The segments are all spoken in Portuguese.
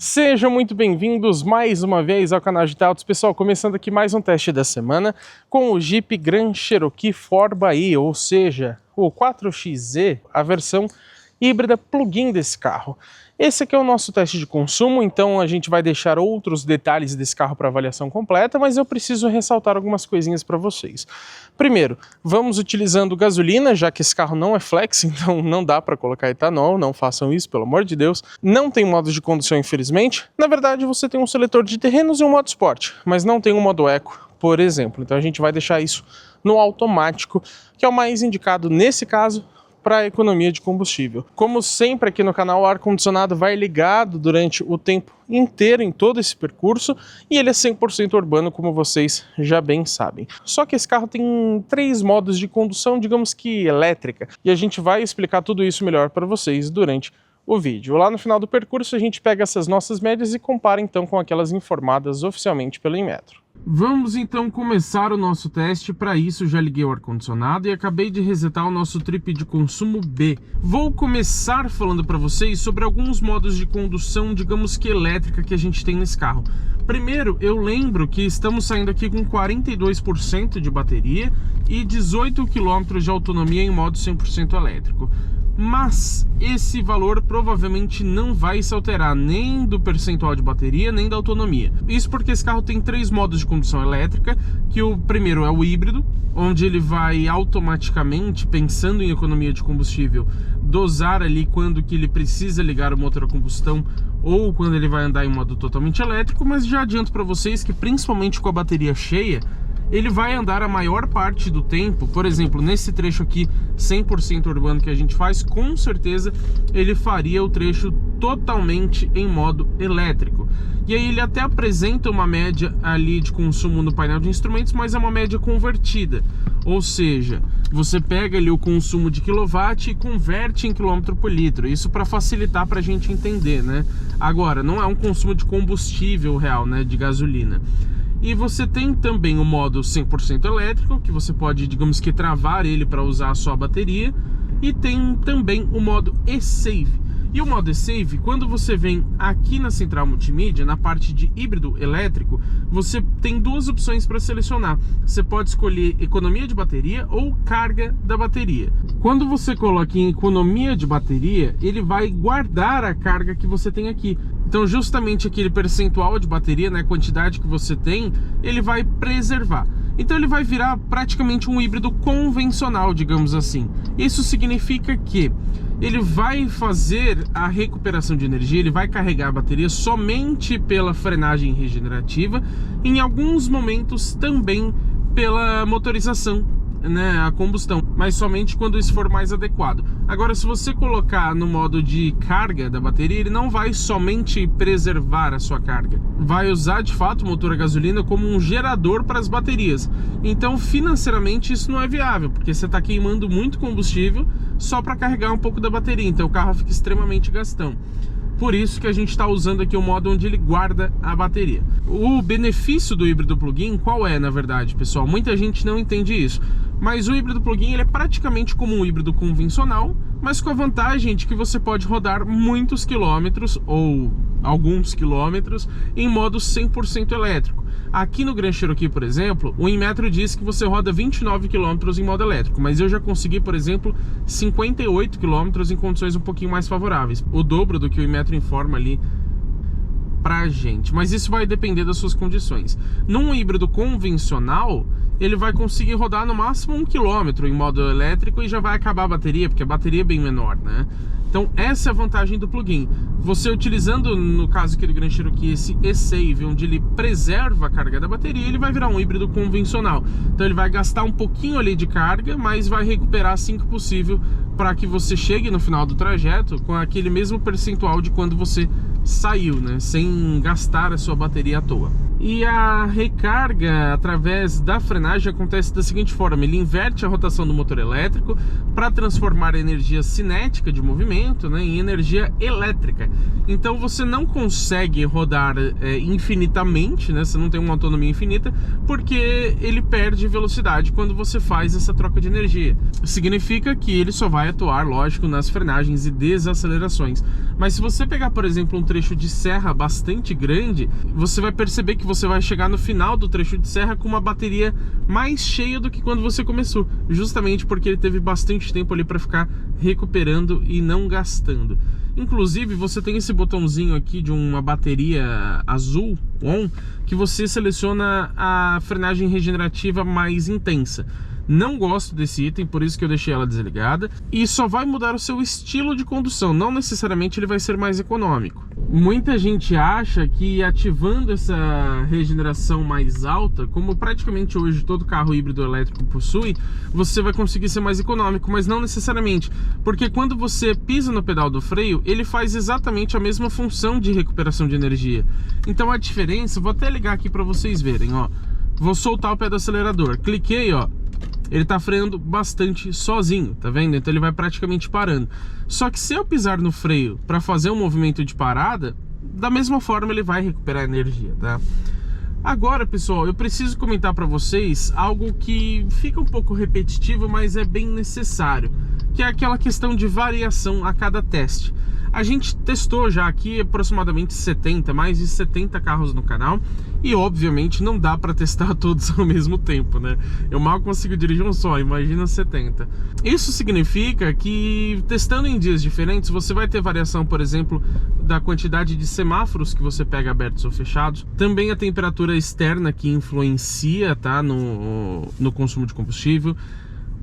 Sejam muito bem-vindos mais uma vez ao canal Digital Autos. Pessoal, começando aqui mais um teste da semana com o Jeep Grand Cherokee 4xE, ou seja, o 4xZ, a versão híbrida plug-in desse carro. Esse aqui é o nosso teste de consumo, então a gente vai deixar outros detalhes desse carro para avaliação completa, mas eu preciso ressaltar algumas coisinhas para vocês. Primeiro, vamos utilizando gasolina, já que esse carro não é flex, então não dá para colocar etanol, não façam isso, pelo amor de Deus. Não tem modo de condução, infelizmente. Na verdade, você tem um seletor de terrenos e um modo esporte, mas não tem um modo eco, por exemplo. Então a gente vai deixar isso no automático, que é o mais indicado nesse caso, para a economia de combustível. Como sempre aqui no canal, o ar-condicionado vai ligado durante o tempo inteiro em todo esse percurso e ele é 100% urbano, como vocês já bem sabem. Só que esse carro tem 3 modos de condução, digamos que elétrica, e a gente vai explicar tudo isso melhor para vocês durante o vídeo. Lá no final do percurso a gente pega essas nossas médias e compara então com aquelas informadas oficialmente pelo Inmetro. Vamos então começar o nosso teste. Para isso já liguei o ar-condicionado e acabei de resetar o nosso trip de consumo B. Vou começar falando para vocês sobre alguns modos de condução, digamos que elétrica, que a gente tem nesse carro. Primeiro, eu lembro que estamos saindo aqui com 42% de bateria e 18 km de autonomia em modo 100% elétrico. Mas esse valor provavelmente não vai se alterar nem do percentual de bateria, nem da autonomia. Isso porque esse carro tem 3 modos de condução elétrica, que o primeiro é o híbrido, onde ele vai automaticamente, pensando em economia de combustível, dosar ali quando que ele precisa ligar o motor a combustão ou quando ele vai andar em modo totalmente elétrico, mas já adianto para vocês que principalmente com a bateria cheia, ele vai andar a maior parte do tempo. Por exemplo, nesse trecho aqui 100% urbano que a gente faz, com certeza ele faria o trecho totalmente em modo elétrico. E aí ele até apresenta uma média ali de consumo no painel de instrumentos, mas é uma média convertida. Ou seja, você pega ali o consumo de quilowatt e converte em quilômetro por litro. Isso para facilitar para a gente entender, né? Agora, não é um consumo de combustível real, né? De gasolina. E você tem também o modo 100% elétrico, que você pode, digamos que, travar ele para usar a sua bateria. E tem também o modo eSave. E o modo eSave, quando você vem aqui na central multimídia, na parte de híbrido elétrico, você tem 2 opções para selecionar. Você pode escolher economia de bateria ou carga da bateria. Quando você coloca em economia de bateria, ele vai guardar a carga que você tem aqui. Então justamente aquele percentual de bateria, né, a quantidade que você tem, ele vai preservar. Então ele vai virar praticamente um híbrido convencional, digamos assim. Isso significa que ele vai fazer a recuperação de energia, ele vai carregar a bateria somente pela frenagem regenerativa, em alguns momentos também pela motorização, né, a combustão, mas somente quando isso for mais adequado. Agora, se você colocar no modo de carga da bateria, ele não vai somente preservar a sua carga, vai usar de fato o motor a gasolina como um gerador para as baterias. Então financeiramente isso não é viável, porque você está queimando muito combustível só para carregar um pouco da bateria, então o carro fica extremamente gastão. Por isso que a gente está usando aqui o modo onde ele guarda a bateria. O benefício do híbrido plug-in qual é, na verdade, pessoal? Muita gente não entende isso. Mas o híbrido plug-in ele é praticamente como um híbrido convencional, mas com a vantagem de que você pode rodar muitos quilômetros ou alguns quilômetros em modo 100% elétrico. Aqui no Grand Cherokee, por exemplo, o Inmetro diz que você roda 29 km em modo elétrico, mas eu já consegui, por exemplo, 58 km em condições um pouquinho mais favoráveis, o dobro do que o Inmetro informa ali pra gente, mas isso vai depender das suas condições. Num híbrido convencional, ele vai conseguir rodar no máximo 1 km em modo elétrico e já vai acabar a bateria, porque a bateria é bem menor, né? Então essa é a vantagem do plug-in. Você utilizando, no caso aqui do Grand Cherokee, esse eSave, onde ele preserva a carga da bateria, ele vai virar um híbrido convencional. Então ele vai gastar um pouquinho ali de carga, mas vai recuperar assim que possível para que você chegue no final do trajeto com aquele mesmo percentual de quando você saiu, né? Sem gastar a sua bateria à toa. E a recarga através da frenagem acontece da seguinte forma: ele inverte a rotação do motor elétrico para transformar a energia cinética de movimento, né, em energia elétrica. Então você não consegue rodar infinitamente, né, você não tem uma autonomia infinita, porque ele perde velocidade quando você faz essa troca de energia. Significa que ele só vai atuar, lógico, nas frenagens e desacelerações. Mas se você pegar, por exemplo, um trecho de serra bastante grande, você vai perceber que você vai chegar no final do trecho de serra com uma bateria mais cheia do que quando você começou, justamente porque ele teve bastante tempo ali para ficar recuperando e não gastando. Inclusive, você tem esse botãozinho aqui de uma bateria azul on, que você seleciona a frenagem regenerativa mais intensa. Não gosto desse item, por isso que eu deixei ela desligada. E só vai mudar o seu estilo de condução, não necessariamente ele vai ser mais econômico. Muita gente acha que ativando essa regeneração mais alta, como praticamente hoje todo carro híbrido elétrico possui, você vai conseguir ser mais econômico, mas não necessariamente. Porque quando você pisa no pedal do freio, ele faz exatamente a mesma função de recuperação de energia. Então a diferença, vou até ligar aqui para vocês verem, ó. Vou soltar o pé do acelerador, cliquei, ó. Ele tá freando bastante sozinho, tá vendo? Então ele vai praticamente parando. Só que se eu pisar no freio para fazer um movimento de parada, da mesma forma ele vai recuperar energia, tá? Agora, pessoal, eu preciso comentar para vocês algo que fica um pouco repetitivo, mas é bem necessário, que é aquela questão de variação a cada teste. A gente testou já aqui aproximadamente mais de 70 carros no canal e obviamente não dá para testar todos ao mesmo tempo, né? Eu mal consigo dirigir um só, imagina 70. Isso significa que testando em dias diferentes você vai ter variação, por exemplo, da quantidade de semáforos que você pega abertos ou fechados, também a temperatura externa que influencia, tá, no consumo de combustível.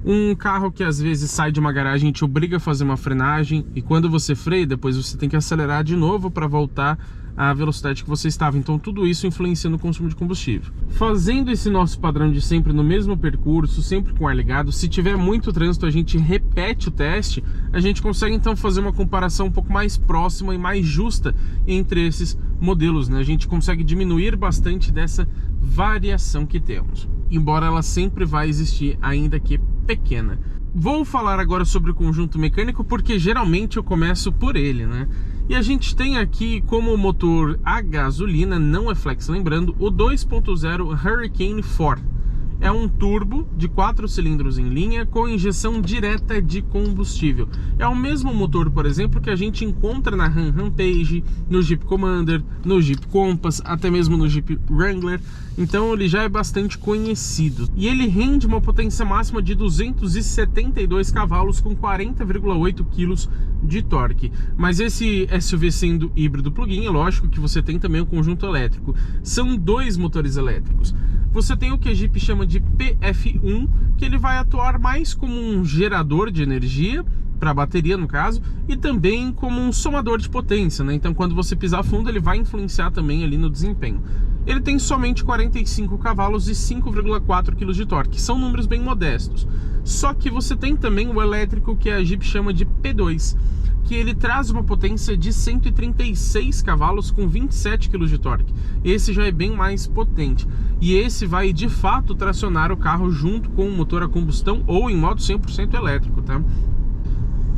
Um carro que às vezes sai de uma garagem te obriga a fazer uma frenagem e quando você freia, depois você tem que acelerar de novo para voltar à velocidade que você estava. Então tudo isso influencia no consumo de combustível. Fazendo esse nosso padrão de sempre no mesmo percurso, sempre com ar ligado, se tiver muito trânsito a gente repete o teste, a gente consegue então fazer uma comparação um pouco mais próxima e mais justa entre esses modelos, né? A gente consegue diminuir bastante dessa variação que temos, embora ela sempre vai existir, ainda que pequena. Vou falar agora sobre o conjunto mecânico porque geralmente eu começo por ele, né? E a gente tem aqui como motor a gasolina, não é flex, lembrando, o 2.0 Hurricane 4. É um turbo de 4 cilindros em linha com injeção direta de combustível. É o mesmo motor, por exemplo, que a gente encontra na Ram Rampage, no Jeep Commander, no Jeep Compass, até mesmo no Jeep Wrangler. Então ele já é bastante conhecido. E ele rende uma potência máxima de 272 cavalos com 40,8 kg de torque. Mas esse SUV sendo híbrido plug-in, é lógico que você tem também o conjunto elétrico. São dois motores elétricos. Você tem o que a Jeep chama de PF1, que ele vai atuar mais como um gerador de energia, para a bateria no caso, e também como um somador de potência, né? Então quando você pisar fundo ele vai influenciar também ali no desempenho. Ele tem somente 45 cavalos e 5,4 kg de torque, são números bem modestos. Só que você tem também o elétrico que a Jeep chama de P2, que ele traz uma potência de 136 cavalos com 27 kg de torque. Esse já é bem mais potente. E esse vai de fato tracionar o carro junto com o motor a combustão ou em modo 100% elétrico, tá?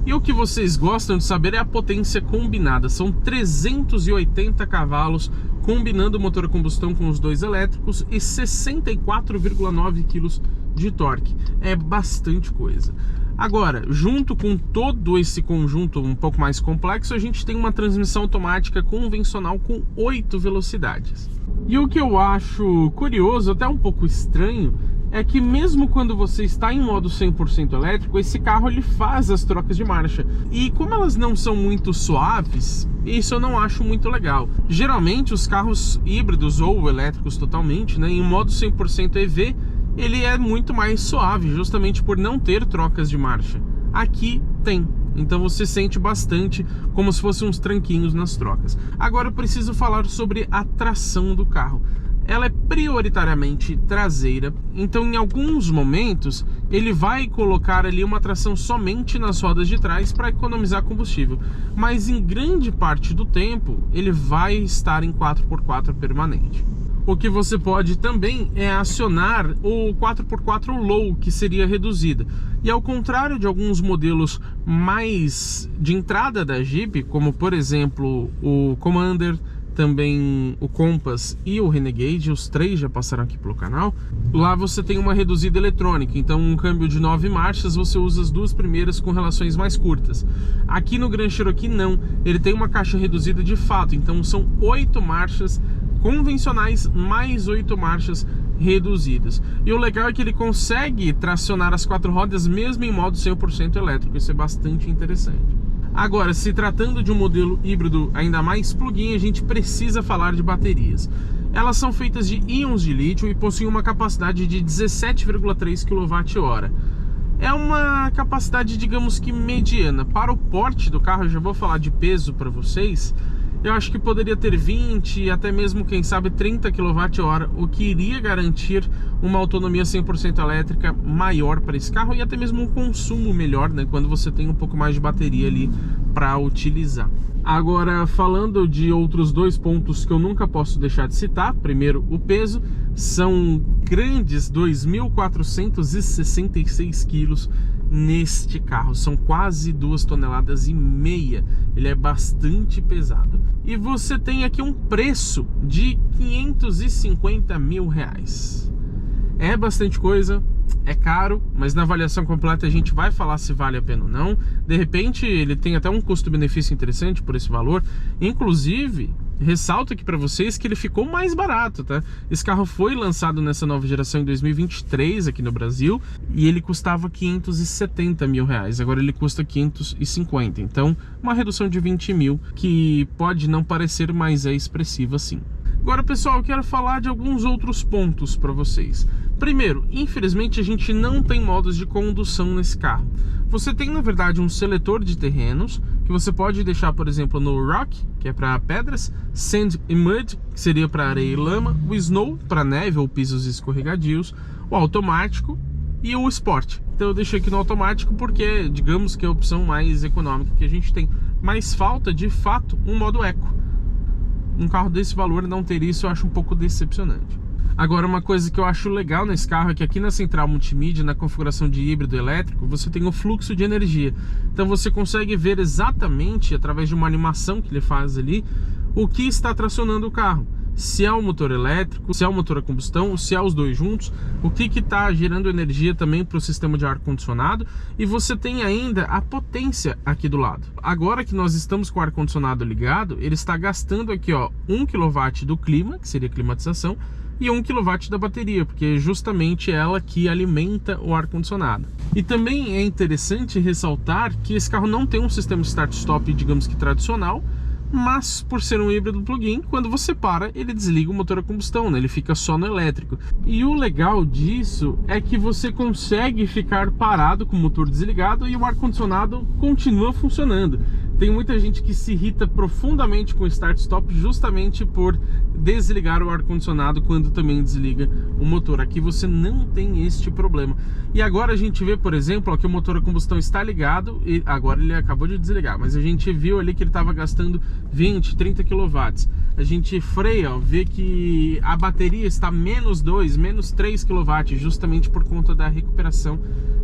E o que vocês gostam de saber é a potência combinada. São 380 cavalos combinando o motor a combustão com os dois elétricos e 64,9 kg de torque. É bastante coisa. Agora, junto com todo esse conjunto um pouco mais complexo, a gente tem uma transmissão automática convencional com 8 velocidades. E o que eu acho curioso, até um pouco estranho, é que mesmo quando você está em modo 100% elétrico, esse carro ele faz as trocas de marcha. E como elas não são muito suaves, isso eu não acho muito legal. Geralmente os carros híbridos ou elétricos totalmente, né, em modo 100% EV, ele é muito mais suave, justamente por não ter trocas de marcha. Aqui tem, então você sente bastante como se fossem uns tranquinhos nas trocas. Agora eu preciso falar sobre a tração do carro. Ela é prioritariamente traseira, então em alguns momentos ele vai colocar ali uma tração somente nas rodas de trás para economizar combustível, mas em grande parte do tempo ele vai estar em 4x4 permanente. o que você pode também é acionar o 4x4 Low, que seria reduzida. E ao contrário de alguns modelos mais de entrada da Jeep, como por exemplo o Commander, também o Compass e o Renegade, os três já passaram aqui pelo canal, lá você tem uma reduzida eletrônica, então um câmbio de 9 marchas, você usa as duas primeiras com relações mais curtas. Aqui no Grand Cherokee não, ele tem uma caixa reduzida de fato, então são 8 marchas convencionais mais 8 marchas reduzidas. E o legal é que ele consegue tracionar as 4 rodas mesmo em modo 100% elétrico, isso é bastante interessante. Agora, se tratando de um modelo híbrido ainda mais plug-in, a gente precisa falar de baterias. Elas são feitas de íons de lítio e possuem uma capacidade de 17,3 kWh. É uma capacidade, digamos que mediana. Para o porte do carro, eu já vou falar de peso para vocês, eu acho que poderia ter 20 e até mesmo, quem sabe, 30 kWh, o que iria garantir uma autonomia 100% elétrica maior para esse carro e até mesmo um consumo melhor, né, quando você tem um pouco mais de bateria ali para utilizar. Agora, falando de outros dois pontos que eu nunca posso deixar de citar, primeiro o peso, são grandes 2.466 quilos neste carro, são quase 2,5 toneladas, ele é bastante pesado. E você tem aqui um preço de R$550 mil. É bastante coisa, é caro, mas na avaliação completa a gente vai falar se vale a pena ou não. De repente ele tem até um custo-benefício interessante por esse valor. Inclusive, ressalto aqui para vocês que ele ficou mais barato, tá? Esse carro foi lançado nessa nova geração em 2023 aqui no Brasil e ele custava R$570 mil, agora ele custa 550, então uma redução de 20 mil que pode não parecer, mas é expressiva sim. Agora, pessoal, eu quero falar de alguns outros pontos para vocês. Primeiro, infelizmente a gente não tem modos de condução nesse carro. Você tem, na verdade, um seletor de terrenos, que você pode deixar, por exemplo, no Rock, que é para pedras, Sand e Mud, que seria para areia e lama, o Snow, para neve ou pisos escorregadios, o automático e o Sport. Então eu deixei aqui no automático porque, digamos que é a opção mais econômica que a gente tem. Mas falta, de fato, um modo eco. Um carro desse valor não ter isso eu acho um pouco decepcionante. Agora, uma coisa que eu acho legal nesse carro é que aqui na central multimídia, na configuração de híbrido elétrico, você tem o fluxo de energia. Então você consegue ver exatamente, através de uma animação que ele faz ali, o que está tracionando o carro. Se é o motor elétrico, se é o motor a combustão, se é os dois juntos, o que está gerando energia também para o sistema de ar-condicionado, e você tem ainda a potência aqui do lado. Agora que nós estamos com o ar-condicionado ligado, ele está gastando aqui, ó, 1 kW do clima, que seria climatização, e 1 kW da bateria, porque é justamente ela que alimenta o ar-condicionado. E também é interessante ressaltar que esse carro não tem um sistema start-stop, digamos que tradicional, mas por ser um híbrido plug-in, quando você para, ele desliga o motor a combustão, né? Ele fica só no elétrico. E o legal disso é que você consegue ficar parado com o motor desligado e o ar-condicionado continua funcionando. Tem muita gente que se irrita profundamente com o start-stop justamente por desligar o ar-condicionado quando também desliga o motor. Aqui você não tem este problema. E agora a gente vê, por exemplo, ó, que o motor a combustão está ligado e agora ele acabou de desligar, mas a gente viu ali que ele estava gastando 20, 30 kW. A gente freia, ó, vê que a bateria está menos 2, menos 3 kW, justamente por conta da recuperação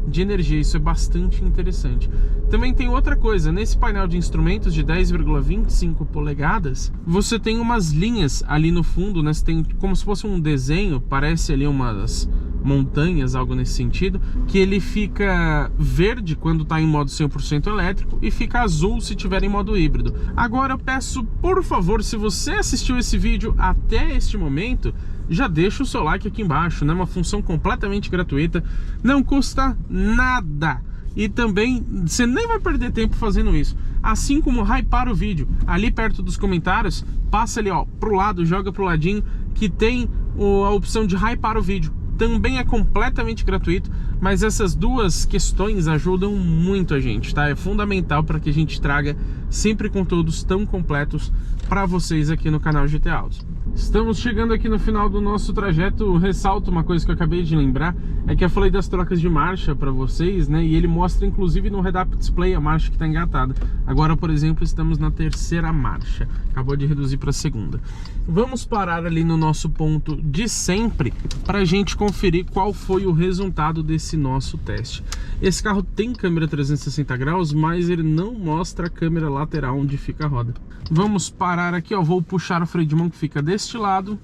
de energia. Isso é bastante interessante. Também tem outra coisa, nesse painel de instrumentos de 10,25 polegadas, você tem umas linhas ali no fundo, né? Você tem como se fosse um desenho, parece ali umas montanhas, algo nesse sentido, que ele fica verde quando está em modo 100% elétrico e fica azul se tiver em modo híbrido. Agora eu peço, por favor, se você assistiu esse vídeo até este momento, já deixa o seu like aqui embaixo, né? Uma função completamente gratuita, não custa nada. E também, você nem vai perder tempo fazendo isso. Assim como hypar o vídeo, ali perto dos comentários, passa ali, ó, pro lado, joga pro ladinho, que tem a opção de hypar o vídeo. Também é completamente gratuito, mas essas duas questões ajudam muito a gente, tá? É fundamental para que a gente traga sempre conteúdos tão completos para vocês aqui no canal GT Autos. Estamos chegando aqui no final do nosso trajeto. Ressalto uma coisa que eu acabei de lembrar, é que eu falei das trocas de marcha para vocês, né? E ele mostra inclusive no head-up display a marcha que está engatada. Agora, por exemplo, estamos na terceira marcha, acabou de reduzir para a segunda. Vamos parar ali no nosso ponto de sempre para a gente conferir qual foi o resultado desse nosso teste. Esse carro tem câmera 360 graus, mas ele não mostra a câmera lateral onde fica a roda. Vamos parar aqui, ó, vou puxar o freio de mão que fica deste lado,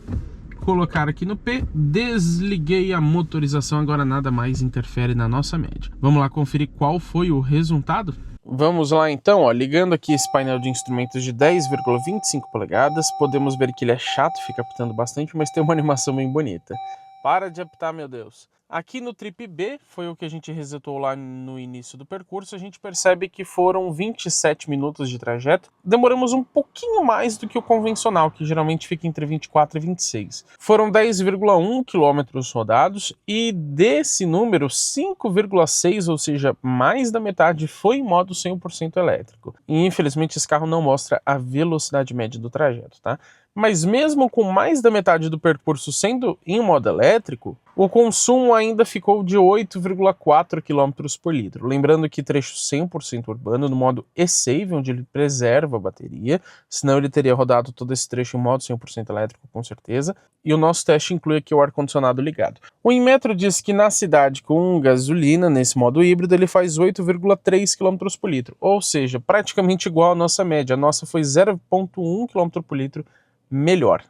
colocar aqui no P, desliguei a motorização, agora nada mais interfere na nossa média. Vamos lá conferir qual foi o resultado? Vamos lá então, ó, ligando aqui esse painel de instrumentos de 10,25 polegadas, podemos ver que ele é chato, fica apitando bastante, mas tem uma animação bem bonita. Para de apitar, meu Deus. Aqui no Trip B, foi o que a gente resetou lá no início do percurso, a gente percebe que foram 27 minutos de trajeto. Demoramos um pouquinho mais do que o convencional, que geralmente fica entre 24 e 26. Foram 10,1 quilômetros rodados e desse número, 5,6, ou seja, mais da metade, foi em modo 100% elétrico. E infelizmente esse carro não mostra a velocidade média do trajeto, tá? Mas mesmo com mais da metade do percurso sendo em modo elétrico, o consumo ainda ficou de 8,4 km por litro. Lembrando que trecho 100% urbano no modo e-Save, onde ele preserva a bateria, senão ele teria rodado todo esse trecho em modo 100% elétrico com certeza. E o nosso teste inclui aqui o ar-condicionado ligado. O Inmetro diz que na cidade com gasolina, nesse modo híbrido, ele faz 8,3 km por litro, ou seja, praticamente igual à nossa média. A nossa foi 0,1 km por litro melhor.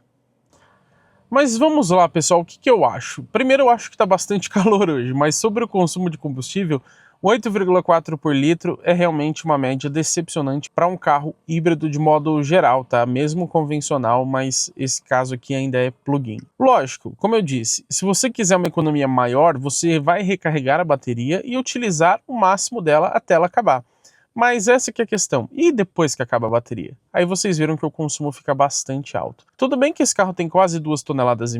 Mas vamos lá, pessoal, o que eu acho? Primeiro, eu acho que está bastante calor hoje, mas sobre o consumo de combustível, 8,4 por litro é realmente uma média decepcionante para um carro híbrido de modo geral, tá? Mesmo convencional, mas esse caso aqui ainda é plug-in. Lógico, como eu disse, se você quiser uma economia maior, você vai recarregar a bateria e utilizar o máximo dela até ela acabar. Mas essa que é a questão. E depois que acaba a bateria? Aí vocês viram que o consumo fica bastante alto. Tudo bem que esse carro tem quase 2,5 toneladas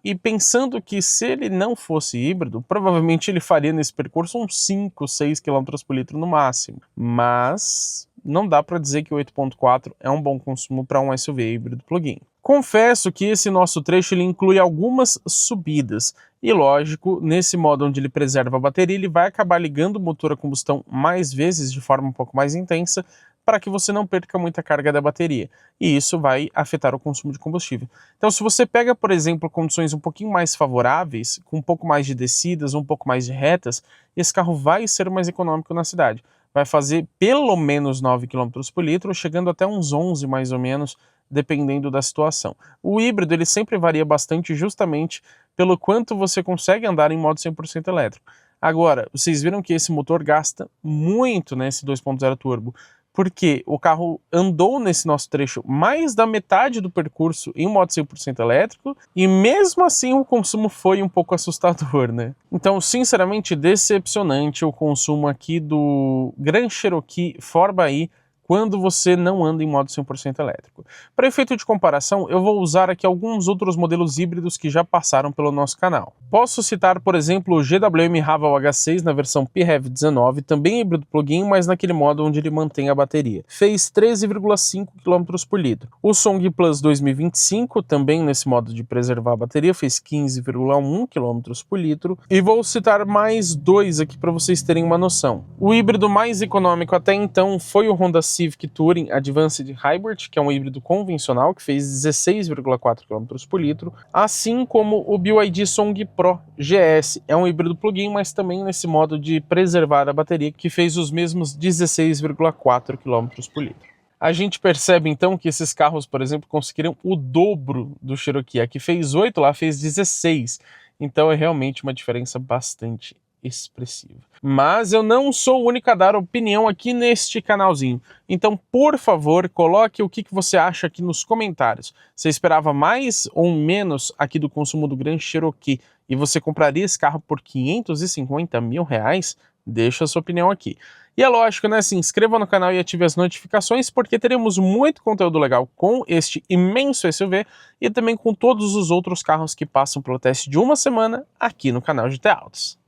e pensando que se ele não fosse híbrido, provavelmente ele faria nesse percurso uns 5, 6 km por litro no máximo. Mas não dá para dizer que o 8.4 é um bom consumo para um SUV híbrido plug-in. Confesso que esse nosso trecho ele inclui algumas subidas e lógico, nesse modo onde ele preserva a bateria, ele vai acabar ligando o motor a combustão mais vezes de forma um pouco mais intensa para que você não perca muita carga da bateria e isso vai afetar o consumo de combustível. Então se você pega, por exemplo, condições um pouquinho mais favoráveis, com um pouco mais de descidas, um pouco mais de retas, esse carro vai ser mais econômico na cidade. Vai fazer pelo menos 9 km por litro, chegando até uns 11 mais ou menos, dependendo da situação. O híbrido ele sempre varia bastante justamente pelo quanto você consegue andar em modo 100% elétrico. Agora, vocês viram que esse motor gasta muito nesse 2.0 turbo, porque o carro andou nesse nosso trecho mais da metade do percurso em modo 100% elétrico e mesmo assim o consumo foi um pouco assustador, né? Então, sinceramente, decepcionante o consumo aqui do Grand Cherokee 4xE quando você não anda em modo 100% elétrico. Para efeito de comparação, eu vou usar aqui alguns outros modelos híbridos que já passaram pelo nosso canal. Posso citar, por exemplo, o GWM Haval H6 na versão PHEV 19, também híbrido plug-in, mas naquele modo onde ele mantém a bateria. Fez 13,5 km por litro. O Song Plus 2025, também nesse modo de preservar a bateria, fez 15,1 km por litro. E vou citar mais dois aqui para vocês terem uma noção. O híbrido mais econômico até então foi o Honda Civic Touring Advanced Hybrid, que é um híbrido convencional, que fez 16,4 km por litro, assim como o BYD Song Pro GS, é um híbrido plug-in, mas também nesse modo de preservar a bateria, que fez os mesmos 16,4 km por litro. A gente percebe então que esses carros, por exemplo, conseguiram o dobro do Cherokee. Aqui fez 8, lá fez 16, então é realmente uma diferença bastante expressiva. Mas eu não sou o único a dar opinião aqui neste canalzinho. Então, por favor, coloque o que você acha aqui nos comentários. Você esperava mais ou menos aqui do consumo do Grand Cherokee e você compraria esse carro por 550 mil reais? Deixa a sua opinião aqui. E é lógico, né? Se inscreva no canal e ative as notificações, porque teremos muito conteúdo legal com este imenso SUV e também com todos os outros carros que passam pelo teste de uma semana aqui no canal GT Autos.